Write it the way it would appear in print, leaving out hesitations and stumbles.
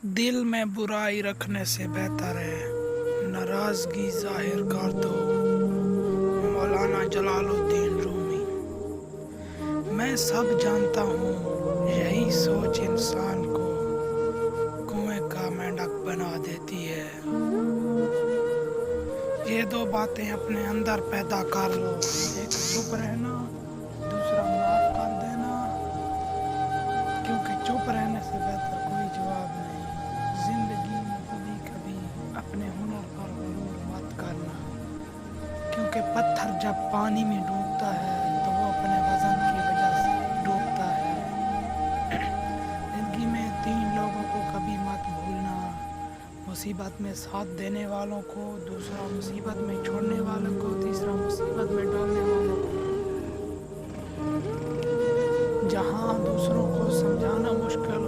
دل میں برائی رکھنے سے بہتر ہے ناراضگی ظاہر کر دو۔ مولانا جلال الدین رومی۔ میں سب جانتا ہوں یہی سوچ انسان کو کنویں کا مینڈک بنا دیتی ہے۔ یہ دو باتیں اپنے اندر پیدا کر لو، ایک چپ رہنا، دوسرا معاف کر دینا، کیونکہ چپ رہنے سے بہتر کوئی جواب نہیں۔ زندگی میں کبھی کبھی اپنے ہنر پر غرور مت کرنا، کیونکہ پتھر جب پانی میں ڈوبتا ہے تو وہ اپنے وزن کی وجہ سے ڈوبتا ہے۔ زندگی میں 3 لوگوں کو کبھی مت بھولنا: مصیبت میں ساتھ دینے والوں کو، دوسرا مصیبت میں چھوڑنے والوں کو، تیسرا مصیبت میں ڈالنے والوں کو۔ جہاں دوسروں کو سمجھانا مشکل